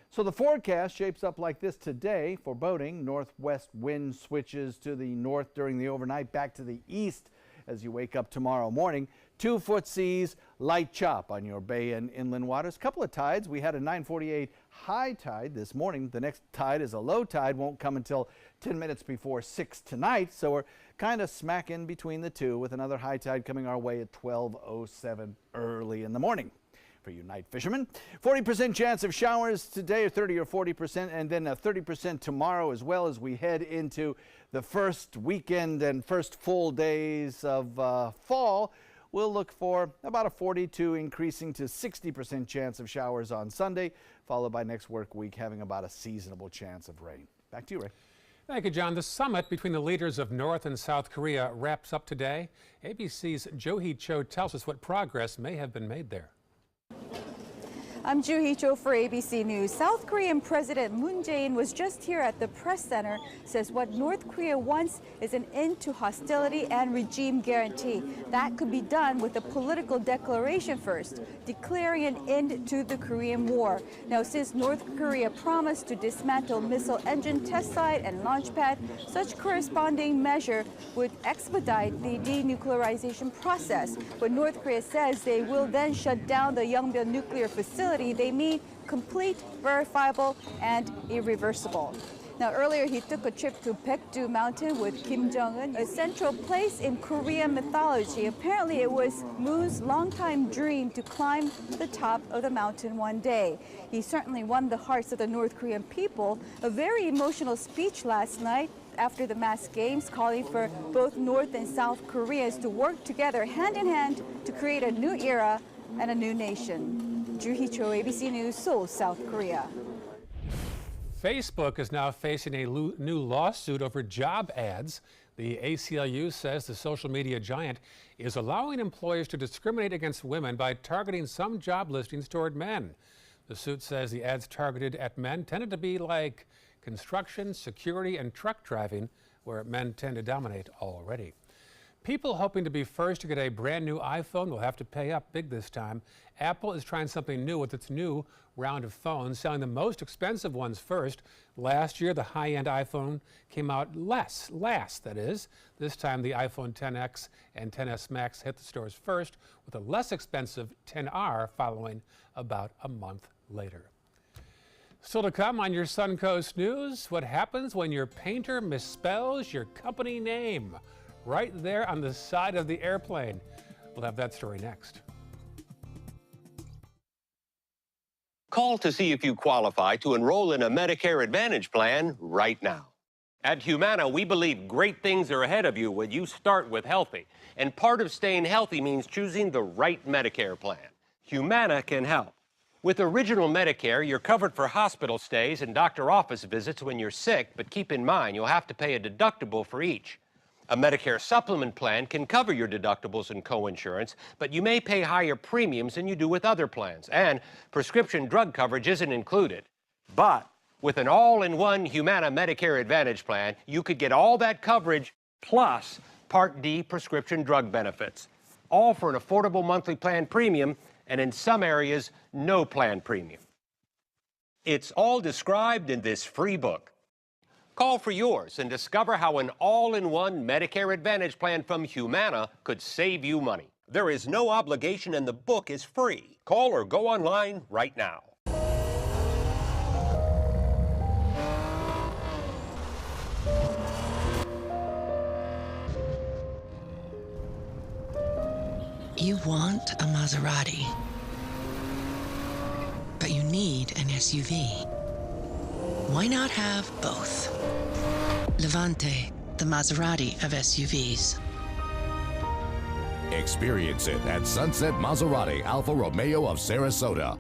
So the forecast shapes up like this today. Foreboding, northwest wind switches to the north during the overnight, back to the east as you wake up tomorrow morning. 2-foot seas, light chop on your bay and inland waters. Couple of tides. We had a 9:48 high tide this morning. The next tide is a low tide, won't come until 10 minutes before 6 tonight. So we're kind of smack in between the two, with another high tide coming our way at 12:07 early in the morning. For you night fishermen, 40% chance of showers today, or 30 or 40%, and then a 30% tomorrow, as well as we head into the first weekend and first full days of fall. We'll look for about a 42 increasing to 60% chance of showers on Sunday, followed by next work week having about a seasonable chance of rain. Back to you, Ray. Thank you, John. The summit between the leaders of North and South Korea wraps up today. ABC's Jo Hee Cho tells us what progress may have been made there. I'm Joo Hee-cho for ABC News. South Korean President Moon Jae-in was just here at the press center, says what North Korea wants is an end to hostility and regime guarantee. That could be done with a political declaration first, declaring an end to the Korean War. Now, since North Korea promised to dismantle missile engine test site and launch pad, such corresponding measure would expedite the denuclearization process. When North Korea says they will then shut down the Yongbyon nuclear facility, they mean complete, verifiable, and irreversible. Now, earlier he took a trip to Baekdu Mountain with Kim Jong-un, a central place in Korean mythology. Apparently, it was Moon's longtime dream to climb the top of the mountain one day. He certainly won the hearts of the North Korean people. A very emotional speech last night after the mass games, calling for both North and South Koreans to work together hand in hand to create a new era and a new nation. Joo Hee-cho, ABC News, Seoul, South Korea. Facebook is now facing a new lawsuit over job ads. The ACLU says the social media giant is allowing employers to discriminate against women by targeting some job listings toward men. The suit says the ads targeted at men tended to be like construction, security, and truck driving, where men tend to dominate already. People hoping to be first to get a brand new iPhone will have to pay up big this time. Apple is trying something new with its new round of phones, selling the most expensive ones first. Last year, the high-end iPhone came out last, that is. This time, the iPhone XS and XS Max hit the stores first, with a less expensive XR following about a month later. Still to come on your Suncoast News, what happens when your painter misspells your company name right there on the side of the airplane. We'll have that story next. Call to see if you qualify to enroll in a Medicare Advantage plan right now. At Humana, we believe great things are ahead of you when you start with healthy. And part of staying healthy means choosing the right Medicare plan. Humana can help. With Original Medicare, you're covered for hospital stays and doctor office visits when you're sick, but keep in mind you'll have to pay a deductible for each. A Medicare supplement plan can cover your deductibles and coinsurance, but you may pay higher premiums than you do with other plans, and prescription drug coverage isn't included. But with an all-in-one Humana Medicare Advantage plan, you could get all that coverage plus Part D prescription drug benefits, all for an affordable monthly plan premium, and in some areas, no plan premium. It's all described in this free book. Call for yours and discover how an all-in-one Medicare Advantage plan from Humana could save you money. There is no obligation and the book is free. Call or go online right now. You want a Maserati, but you need an SUV. Why not have both? Levante, the Maserati of SUVs. Experience it at Sunset Maserati Alfa Romeo of Sarasota.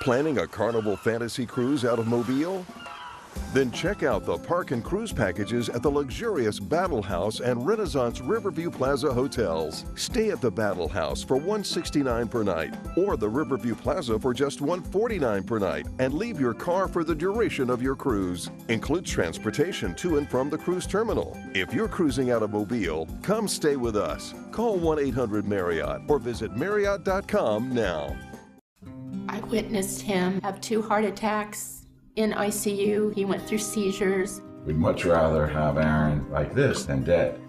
Planning a Carnival Fantasy Cruise out of Mobile? Then check out the park and cruise packages at the luxurious Battle House and Renaissance Riverview Plaza hotels. Stay at the Battle House for $169 per night, or the Riverview Plaza for just $149 per night, and leave your car for the duration of your cruise. Includes transportation to and from the cruise terminal. If you're cruising out of Mobile, come stay with us. Call 1-800-MARRIOTT or visit Marriott.com now. I witnessed him have 2 heart attacks. In ICU, he went through seizures. We'd much rather have Aaron like this than dead.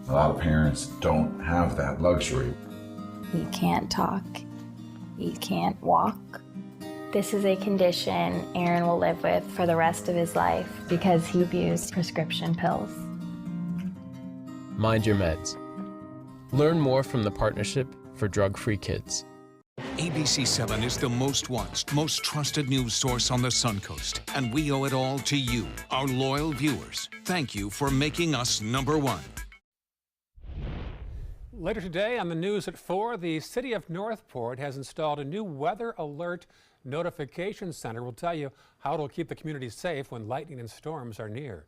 A lot of parents don't have that luxury. He can't talk. He can't walk. This is a condition Aaron will live with for the rest of his life because he abused prescription pills. Mind your meds. Learn more from the Partnership for Drug-Free Kids. ABC7 is the most watched, most trusted news source on the Suncoast, and we owe it all to you, our loyal viewers. Thank you for making us #1. Later today on the news at 4, the city of Northport has installed a new weather alert notification center. We'll tell you how it'll keep the community safe when lightning and storms are near.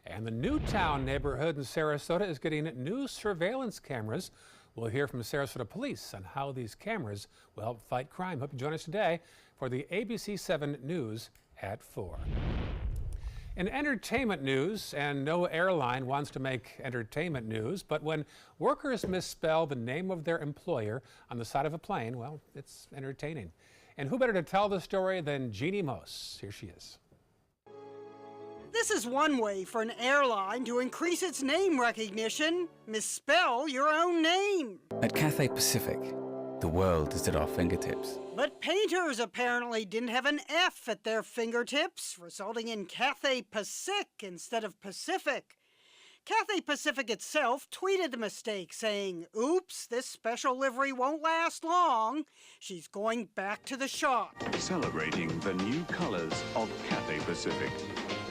And the Newtown neighborhood in Sarasota is getting new surveillance cameras. We'll hear from Sarasota Police on how these cameras will help fight crime. Hope you join us today for the ABC 7 News at 4. In entertainment news, and no airline wants to make entertainment news, but when workers misspell the name of their employer on the side of a plane, well, it's entertaining. And who better to tell the story than Jeannie Mose? Here she is. This is one way for an airline to increase its name recognition. Misspell your own name. At Cathay Pacific, the world is at our fingertips. But painters apparently didn't have an F at their fingertips, resulting in Cathay Pacific instead of Pacific. Cathay Pacific itself tweeted the mistake, saying, "Oops, this special livery won't last long. She's going back to the shop." Celebrating the new colors of Cathay Pacific.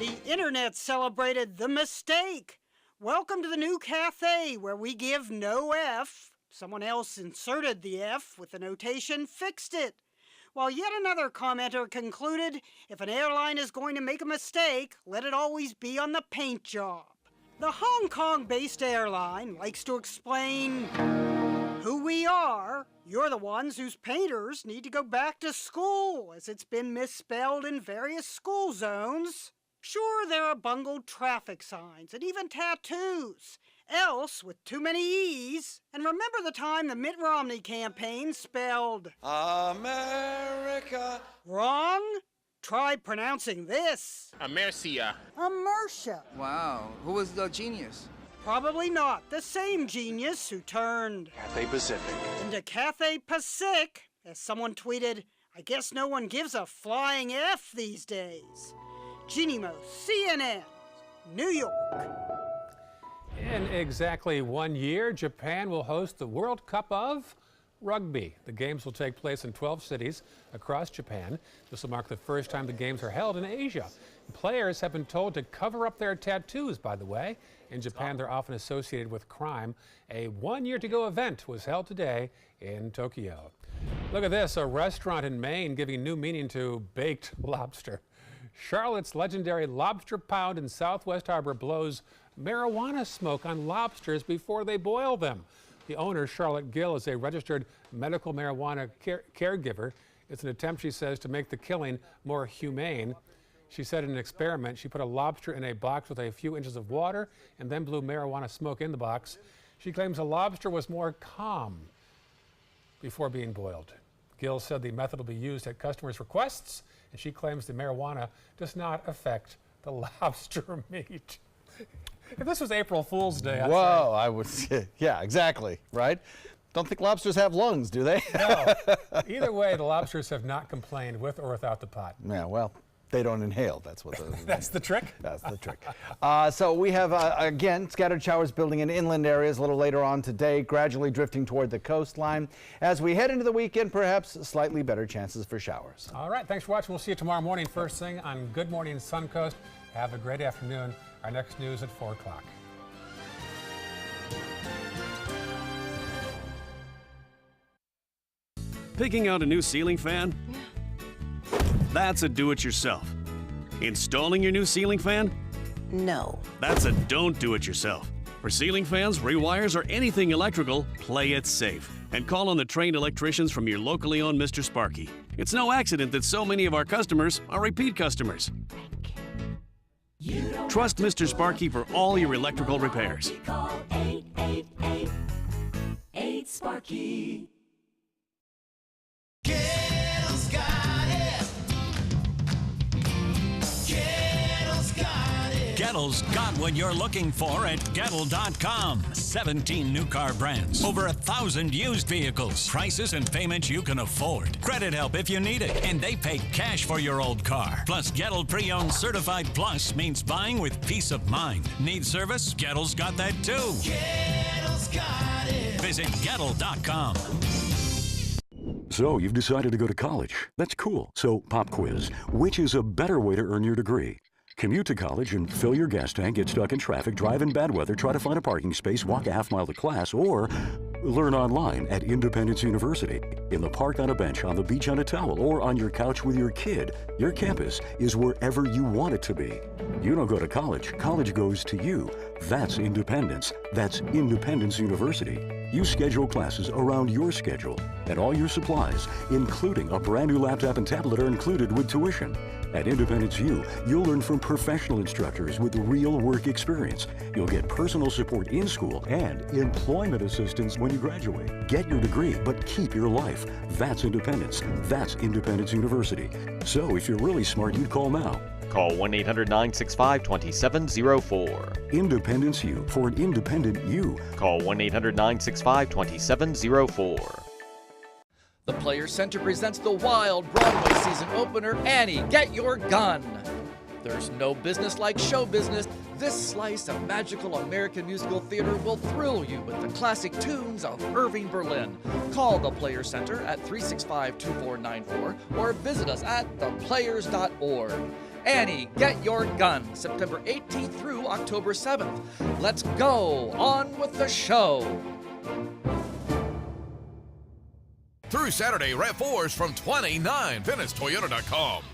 The internet celebrated the mistake. Welcome to the new Cathay, where we give no F. Someone else inserted the F with the notation, "Fixed it." While yet another commenter concluded, if an airline is going to make a mistake, let it always be on the paint job. The Hong Kong-based airline likes to explain who we are. You're the ones whose painters need to go back to school, as it's been misspelled in various school zones. Sure, there are bungled traffic signs and even tattoos. Else, with too many E's. And remember the time the Mitt Romney campaign spelled America wrong? Try pronouncing this. Americia. Americia. Wow, who was the genius? Probably not the same genius who turned Cathay Pacific into Cathay Pacific. As someone tweeted, "I guess no one gives a flying F these days." Jeannie Mose, CNN, New York. In exactly 1 year, Japan will host the World Cup of Rugby. The games will take place in 12 cities across Japan. This will mark the first time the games are held in Asia. Players have been told to cover up their tattoos, by the way. In Japan, they're often associated with crime. A 1 year to go event was held today in Tokyo. Look at this, a restaurant in Maine giving new meaning to baked lobster. Charlotte's legendary Lobster Pound in Southwest Harbor blows marijuana smoke on lobsters before they boil them. The owner, Charlotte Gill, is a registered medical marijuana caregiver. It's an attempt, she says, to make the killing more humane. She said in an experiment, she put a lobster in a box with a few inches of water and then blew marijuana smoke in the box. She claims the lobster was more calm before being boiled. Gill said the method will be used at customers' requests, and she claims the marijuana does not affect the lobster meat. If this was April Fool's Day, I'd Whoa, say. I would say, yeah, exactly, right? Don't think lobsters have lungs, do they? No. Either way, the lobsters have not complained with or without the pot. Yeah, well, they don't inhale. That's what That's the trick? That's the trick. So we have, again, scattered showers building in inland areas a little later on today, gradually drifting toward the coastline. As we head into the weekend, perhaps slightly better chances for showers. All right, thanks for watching. We'll see you tomorrow morning, first thing on Good Morning Suncoast. Have a great afternoon. Our next news at 4 o'clock. Picking out a new ceiling fan? That's a do-it-yourself. Installing your new ceiling fan? No. That's a don't do-it-yourself. For ceiling fans, rewires, or anything electrical, play it safe. And call on the trained electricians from your locally owned Mr. Sparky. It's no accident that so many of our customers are repeat customers. Trust Mr. Sparky for all your electrical repairs. Call 888-8-SPARKY. Kettle's got it. Kettle's got it. Kettle's got what you're looking for at Kettle.com. 17 new car brands. Over 1,000 used vehicles. Prices and payments you can afford. Credit help if you need it. And they pay cash for your old car. Plus, Kettle Pre-Owned Certified Plus means buying with peace of mind. Need service? Kettle's got that too. Kettle's got it. Visit Kettle.com. So you've decided to go to college. That's cool. So pop quiz. Which is a better way to earn your degree? Commute to college and fill your gas tank, get stuck in traffic, drive in bad weather, try to find a parking space, walk a half mile to class, or learn online at Independence University. In the park on a bench, on the beach on a towel, or on your couch with your kid. Your campus is wherever you want it to be. You don't go to college. College goes to you. That's independence. That's Independence University. You schedule classes around your schedule, and all your supplies, including a brand new laptop and tablet, are included with tuition. At Independence U, you'll learn from professional instructors with real work experience. You'll get personal support in school and employment assistance when you graduate. Get your degree, but keep your life. That's independence. That's Independence University. So if you're really smart, you'd call now. Call 1-800-965-2704. Independence U, for an independent you. Call 1-800-965-2704. The Players Center presents the wild Broadway season opener, Annie, Get Your Gun. There's no business like show business. This slice of magical American musical theater will thrill you with the classic tunes of Irving Berlin. Call the Players Center at 365-2494 or visit us at theplayers.org. Annie, Get Your Gun, September 18th through October 7th. Let's go on with the show. Through Saturday, RAV4s from $29. VeniceToyota.com.